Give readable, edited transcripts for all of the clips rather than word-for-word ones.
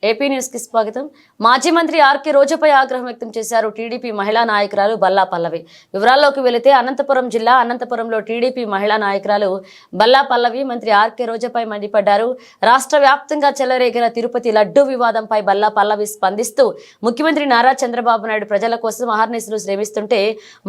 AP news కి స్వాగతం. మాజీ మంత్రి ఆర్కే రోజాపై ఆగ్రహం వ్యక్తం చేశారు టీడీపీ మహిళా నాయకురాలు బల్లా పల్లవి. వివరాల్లోకి వెళితే అనంతపురం జిల్లా అనంతపురంలో టీడీపీ మహిళా నాయకురాలు బల్లా పల్లవి మంత్రి ఆర్కే రోజాపై మండిపడ్డారు. రాష్ట్ర వ్యాప్తంగా చెలరేగిన తిరుపతి లడ్డూ వివాదంపై బల్లా పల్లవి స్పందిస్తూ ముఖ్యమంత్రి నారా చంద్రబాబు నాయుడు ప్రజల కోసం అహర్నిశలు శ్రమిస్తుంటే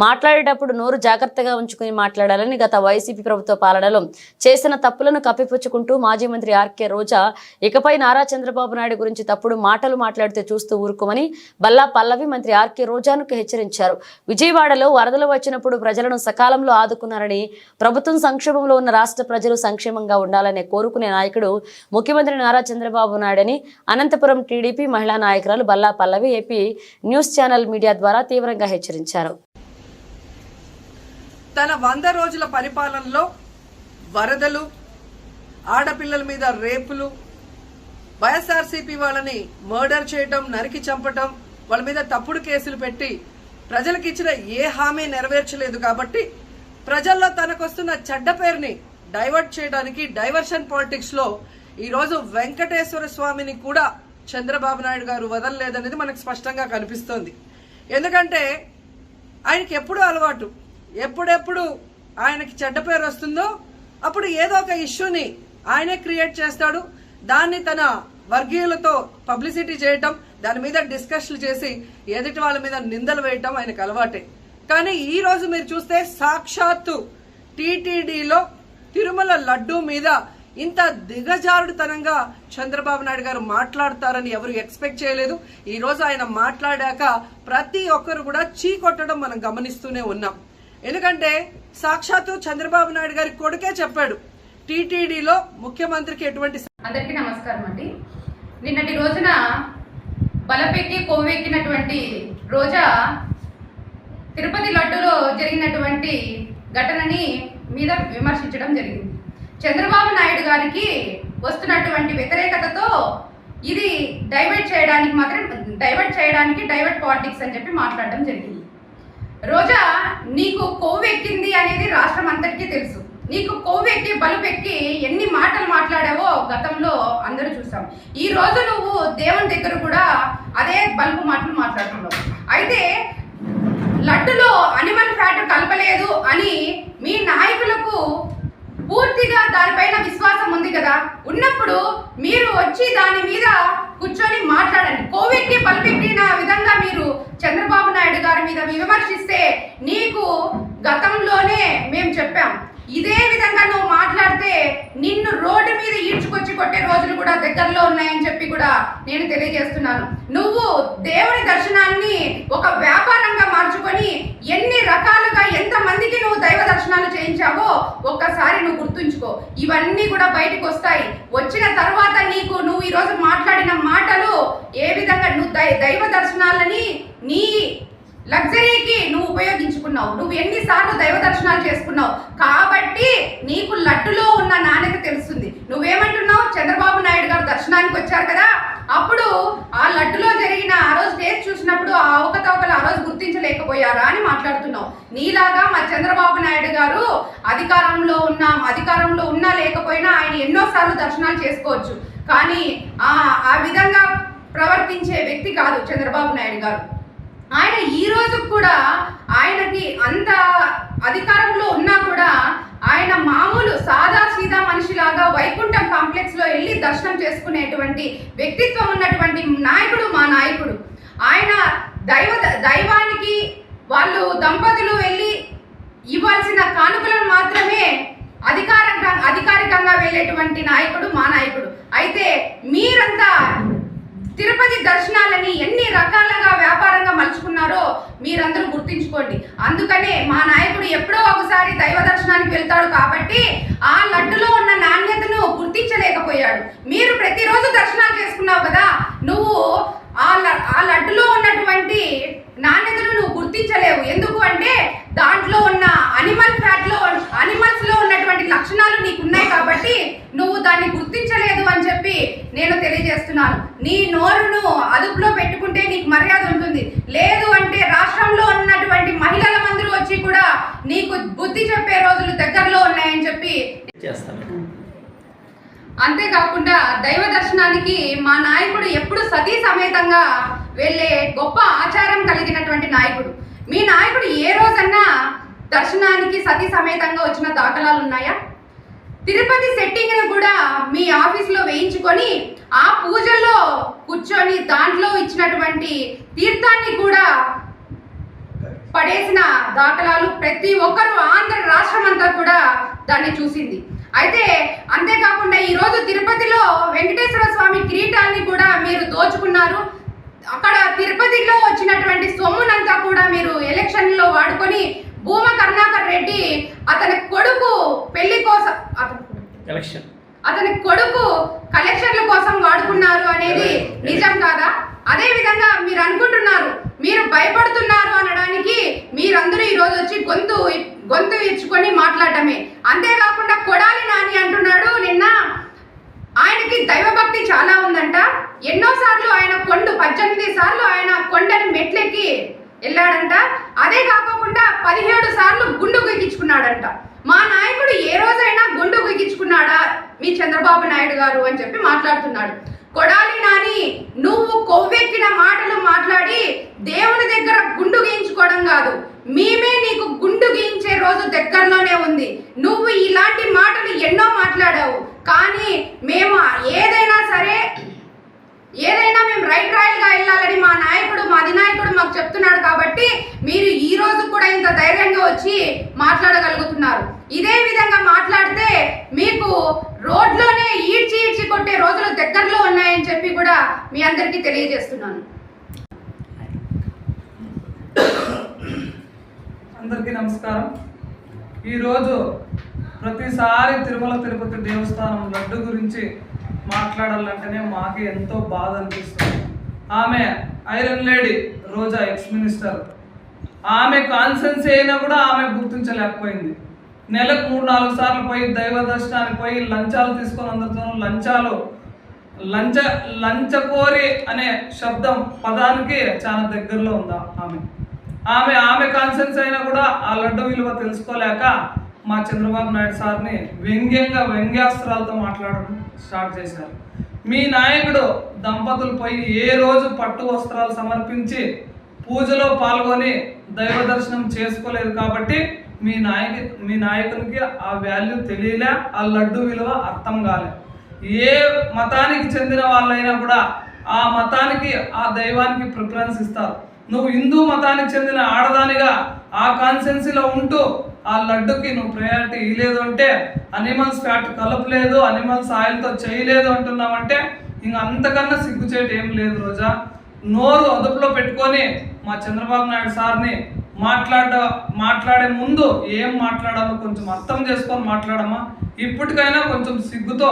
మాట్లాడేటప్పుడు నోరు జాగ్రత్తగా ఉంచుకుని మాట్లాడాలని గత వైసీపీ ప్రభుత్వ పాలనలో చేసిన తప్పులను కప్పిపుచ్చుకుంటూ మాజీ మంత్రి ఆర్కే రోజా ఇకపై నారా చంద్రబాబు నాయుడు గురించి తప్పుడు మాటలు మాట్లాడితే చూస్తూ ఊరుకోమని బల్లా పల్లవి మంత్రి ఆర్కే రోజాను హెచ్చరించారు. విజయవాడలో వరదలు వచ్చినప్పుడు ప్రజలను సకాలంలో ఆదుకున్నారని, ప్రభుత్వం సంక్షేమంలో ఉన్న రాష్ట్ర ప్రజలు సంక్షేమంగా ఉండాలనే కోరుకునే నాయకుడు ముఖ్యమంత్రి నారా చంద్రబాబు నాయుడని అనంతపురం టీడీపీ మహిళా నాయకురాలు బల్లా పల్లవి ఏపీ న్యూస్ ఛానల్ మీడియా ద్వారా తీవ్రంగా హెచ్చరించారు. తన 100 రోజుల పరిపాలనలో వరదలు, ఆడపిల్లల మీద రేపులు, వైఎస్ఆర్సీపీ వాళ్ళని మర్డర్ చేయటం, నరికి చంపటం, వాళ్ళ మీద తప్పుడు కేసులు పెట్టి ప్రజలకు ఇచ్చిన ఏ హామీ నెరవేర్చలేదు. కాబట్టి ప్రజల్లో తనకొస్తున్న చెడ్డ పేరుని డైవర్ట్ చేయడానికి డైవర్షన్ పాలిటిక్స్ లో ఈరోజు వెంకటేశ్వర స్వామిని కూడా చంద్రబాబు నాయుడు గారు వదలలేదనేది మనకు స్పష్టంగా కనిపిస్తోంది. ఎందుకంటే ఆయనకి ఎప్పుడూ అలవాటు, ఎప్పుడెప్పుడు ఆయనకి చెడ్డ పేరు వస్తుందో అప్పుడు ఏదో ఒక ఇష్యూని ఆయనే క్రియేట్ చేస్తాడు. దాన్ని తన వర్గీయులతో పబ్లిసిటీ చేయటం, దాని మీద డిస్కషన్లు చేసి ఎదుటి వాళ్ళ మీద నిందలు వేయటం ఆయనకు అలవాటే. కానీ ఈ రోజు మీరు చూస్తే సాక్షాత్తు టీటీడీలో తిరుమల లడ్డూ మీద ఇంత దిగజారుడుతనంగా చంద్రబాబు నాయుడు గారు మాట్లాడతారని ఎవరు ఎక్స్పెక్ట్ చేయలేదు. ఈ రోజు ఆయన మాట్లాడాక ప్రతి ఒక్కరు కూడా చీకొట్టడం మనం గమనిస్తూనే ఉన్నాం. ఎందుకంటే సాక్షాత్తు చంద్రబాబు నాయుడు గారి కొడుకే చెప్పాడు టీటీడీలో ముఖ్యమంత్రికి ఎటువంటి. అందరికీ నమస్కారం అండి. నిన్నటి రోజున బలపెక్కి కొవ్వెక్కినటువంటి రోజా తిరుపతి లడ్డూలో జరిగినటువంటి ఘటనని మీద విమర్శించడం జరిగింది. చంద్రబాబు నాయుడు గారికి వస్తున్నటువంటి వ్యతిరేకతతో ఇది డైవర్ట్ చేయడానికి డైవర్ట్ పాలిటిక్స్ అని చెప్పి మాట్లాడడం జరిగింది. రోజా, నీకు కొవ్వెక్కింది అనేది రాష్ట్రం అంతటికీ తెలుసు. నీకు కొవ్వెక్కి బలుపెక్కి ఎన్ని మాటలు మాట్లాడావో గతంలో అందరూ చూసాం. ఈ రోజు నువ్వు దేవుని దగ్గర కూడా అదే బల్బు మాటలు మాట్లాడుతున్నావు. అయితే లడ్డులో అనిమల్ ఫ్యాట్ కలపలేదు అని మీ నాయకులకు పూర్తిగా దానిపైన విశ్వాసం ఉంది కదా. ఉన్నప్పుడు మీరు వచ్చి దాని మీద కూర్చొని మాట్లాడండి. కోవిడ్కి బలిపెట్టిన విధంగా మీరు చంద్రబాబు నాయుడు గారి మీద విమర్శిస్తే నీకు గతంలోనే మేము చెప్పాం, ఇదే విధంగా నువ్వు మాట్లాడితే నిన్ను రోడ్డు మీద ఈడ్చుకొచ్చి కొట్టే రోజులు కూడా దగ్గరలో ఉన్నాయని చెప్పి కూడా నేను తెలియజేస్తున్నాను. నువ్వు దేవుని దర్శనాన్ని ఒక వ్యాపారంగా మార్చుకొని ఎన్ని రకాలుగా ఎంతమందికి నువ్వు దైవ దర్శనాలు చేయించావో ఒక్కసారి నువ్వు గుర్తుంచుకో. ఇవన్నీ కూడా బయటకు వస్తాయి. వచ్చిన తర్వాత నువ్వు ఈరోజు మాట్లాడిన మాటలు ఏ విధంగా నువ్వు దైవ దర్శనాలని నీ లగ్జరీకి నువ్వు ఉపయోగించుకున్నావు. నువ్వు ఎన్నిసార్లు దైవ దర్శనాలు చేసుకున్నావు కాబట్టి నీకు లడ్డులో ఉన్న నాణ్యత తెలుస్తుంది. నువ్వేమంటున్నావు, చంద్రబాబు నాయుడు గారు దర్శనానికి వచ్చారు కదా, అప్పుడు ఆ లడ్డులో జరిగిన ఆ రోజు టేస్ట్ చూసినప్పుడు ఆ అవకతవకలు ఆ రోజు గుర్తించలేకపోయారా అని మాట్లాడుతున్నావు. నీలాగా మా చంద్రబాబు నాయుడు గారు అధికారంలో ఉన్నా లేకపోయినా ఆయన ఎన్నోసార్లు దర్శనాలు చేసుకోవచ్చు. కానీ ఆ విధంగా ప్రవర్తించే వ్యక్తి కాదు చంద్రబాబు నాయుడు గారు. ఆయన ఈ రోజు కూడా ఆయనకి అంత అధికారంలో ఉన్నా కూడా ఆయన మామూలు సాదా సీదా మనిషిలాగా వైకుంఠం కాంప్లెక్స్ లో వెళ్ళి దర్శనం చేసుకునేటువంటి వ్యక్తిత్వం ఉన్నటువంటి నాయకుడు మా నాయకుడు. ఆయన దైవానికి వాళ్ళు దంపతులు వెళ్ళి ఇవ్వాల్సిన కానుకలను మాత్రమే అధికారికంగా వెళ్ళేటువంటి నాయకుడు మా నాయకుడు. అయితే మీరంతా తిరుపతి దర్శనాలని ఎన్ని రకాలుగా వ్యాపారంగా మలుచుకున్నారో మీరందరూ గుర్తించుకోండి. అందుకనే మా నాయకుడు ఎప్పుడో ఒకసారి దైవ దర్శనానికి వెళ్తాడు కాబట్టి ఆ లడ్డులో ఉన్న నాణ్యతను గుర్తించలేకపోయాడు. మీరు ప్రతిరోజు దర్శనాలు చేసుకున్నావు కదా, నువ్వు ఆ లడ్డులో ఉన్నటువంటి నాణ్యతను నువ్వు గుర్తించలేవు. ఎందుకు అంటే దాంట్లో ఉన్న అనిమల్స్ లో ఉన్నటువంటి లక్షణాలు నీకున్నాయి కాబట్టి నువ్వు దాన్ని గుర్తించలేదు అని చెప్పి నేను తెలియజేస్తున్నాను. నీ నోరును అదుపులో పెట్టుకుంటే నీకు మర్యాద ఉంటుంది. లేదు అంటే రాష్ట్రంలో ఉన్నటువంటి మహిళల మందరూ వచ్చి కూడా నీకు బుద్ధి చెప్పే రోజులు దగ్గరలో ఉన్నాయని చెప్పి చేస్తాను. అంతేకాకుండా దైవ దర్శనానికి మా నాయకుడు ఎప్పుడు సతీ సమేతంగా వెళ్ళే గొప్ప ఆచారం కలిగినటువంటి నాయకుడు. మీ నాయకుడు ఏ రోజన్నా దర్శనానికి సతీ సమేతంగా వచ్చిన దాఖలాలు ఉన్నాయా? తిరుపతి సెట్టింగ్ను కూడా మీ ఆఫీస్లో వేయించుకొని ఆ పూజల్లో కూర్చొని దాంట్లో ఇచ్చినటువంటి తీర్థాన్ని కూడా పడేసిన దాఖలాలు ప్రతి ఒక్కరు ఆంధ్ర రాష్ట్రం అంతా కూడా దాన్ని చూసింది. అయితే అంతేకాకుండా ఈరోజు తిరుపతిలో వెంకటేశ్వర స్వామి కిరీటాన్ని కూడా మీరు దోచుకున్నారు. అక్కడ తిరుపతిలో వచ్చినటువంటి సొమ్మునంతా కూడా మీరు ఎలక్షన్లో వాడుకొని భూమ కరుణాకర్ రెడ్డి అతని కొడుకు పెళ్లి కోసం అతని కొడుకు కలెక్షన్ల కోసం వాడుకున్నారు అనేది నిజం కాదా? అదే విధంగా మీరు అనుకుంటున్నారు, మీరు భయపడుతున్నారు అనడానికి మీరందరూ ఈరోజు వచ్చి గొంతు ఇచ్చుకొని మాట్లాడటమే. అంతేకాకుండా కొడాలి నాని అంటున్నాడు, నిన్న ఆయనకి దైవభక్తి చాలా ఉందంట, ఎన్నోసార్లు ఆయన 18 సార్లు ఆయన కొండని మెట్లెక్కి వెళ్ళాడంట. అదే కాకుండా 17 సార్లు గుండు గుయ్యించుకున్నాడంట. మా నాయకుడు ఏ రోజైనా గుండు గుయ్యించుకున్నాడా మీ చంద్రబాబు నాయుడు గారు అని చెప్పి మాట్లాడుతున్నాడు. కొడాలి నాని, నువ్వు కొవ్వెక్కిన మాటలు మాట్లాడి దేవుని దగ్గర గుండు గీయించుకోవడం కాదు, మేమే నీకు గుండు గీయించే రోజు దగ్గరలోనే ఉంది. నువ్వు ఇలాంటి మాటలు ఎన్నో మాట్లాడావు, కానీ మేము ఏదైనా మేము రైట్ రాయల్గా వెళ్ళాలని మా అధినాయకుడు మాకు చెప్తున్నాడు. కాబట్టి మీరు ఈ రోజు కూడా ఇంత ధైర్యంగా వచ్చి మాట్లాడగలుగుతున్నారు. ఇదే విధంగా మాట్లాడితే మీకు రోడ్లోనే ఈడ్చి కొట్టే రోజులు దగ్గరలో ఉన్నాయని చెప్పి కూడా మీ అందరికీ తెలియజేస్తున్నాను. అందరికీ నమస్కారం. ఈరోజు ప్రతిసారి తిరుమల తిరుపతి దేవస్థానం లడ్డు గురించి మాట్లాడాలంటేనే మాకు ఎంతో బాధ అనిపిస్తుంది. ఆమె ఐరన్ లేడీ రోజా ఎక్స్ మినిస్టర్, ఆమె కాన్సెన్సీ అయినా కూడా ఆమె గుర్తించలేకపోయింది. నెలకు 3-4 సార్లు పోయి దైవ దర్శనానికి పోయి లంచాలు తీసుకొని అందరితోనూ లంచకోరి అనే శబ్దం పదానికి చాలా దగ్గరలో ఉందా ఆమె కాన్సెన్స్ అయినా కూడా ఆ లడ్డు విలువ తెలుసుకోలేక మా చంద్రబాబు నాయుడు సార్ని వ్యంగ్యాస్త్రాలతో మాట్లాడడం స్టార్ట్ చేశారు. మీ నాయకుడు దంపతులు పోయి ఏ రోజు పట్టు వస్త్రాలు సమర్పించి పూజలో పాల్గొని దైవ దర్శనం చేసుకోలేదు కాబట్టి మీ నాయకునికి ఆ వాల్యూ తెలియలే, ఆ లడ్డు విలువ అర్థం కాలే. ఏ మతానికి చెందిన వాళ్ళైనా కూడా ఆ మతానికి ఆ దైవానికి ప్రిఫరెన్స్ ఇస్తారు. నువ్వు హిందూ మతానికి చెందిన ఆడదానిగా ఆ కాన్సెన్సీలో ఉంటూ ఆ లడ్డుకి నువ్వు ప్రయారిటీ ఇవ్వలేదు అంటే, అనిమల్స్ ఫ్యాట్ కలపలేదు, అనిమల్స్ ఆయిల్తో చేయలేదు అంటున్నావంటే ఇంక అంతకన్నా సిగ్గుచేటు ఏం లేదు. రోజా, నోరు అదుపులో పెట్టుకొని మా చంద్రబాబు నాయుడు సార్ని మాట్లాడే ముందు ఏం మాట్లాడాలో కొంచెం అర్థం చేసుకొని మాట్లాడమ్మా. ఇప్పటికైనా కొంచెం సిగ్గుతో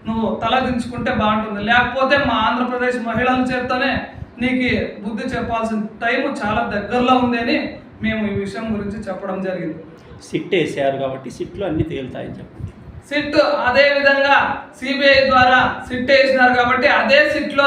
నువ్వు తల దించుకుంటే బాగుంటుంది. లేకపోతే మా ఆంధ్రప్రదేశ్ మహిళల చేతనే నీకు బుద్ధి చెప్పాల్సిన టైం చాలా దగ్గరలో ఉంది అని మేము ఈ విషయం గురించి చెప్పడం జరిగింది. సిట్ వేసారు కాబట్టి సిట్లో అన్ని తేలుతాయని చెప్పండి. సిట్ అదే విధంగా సిబిఐ ద్వారా సిట్ వేసినారు కాబట్టి అదే సిట్లో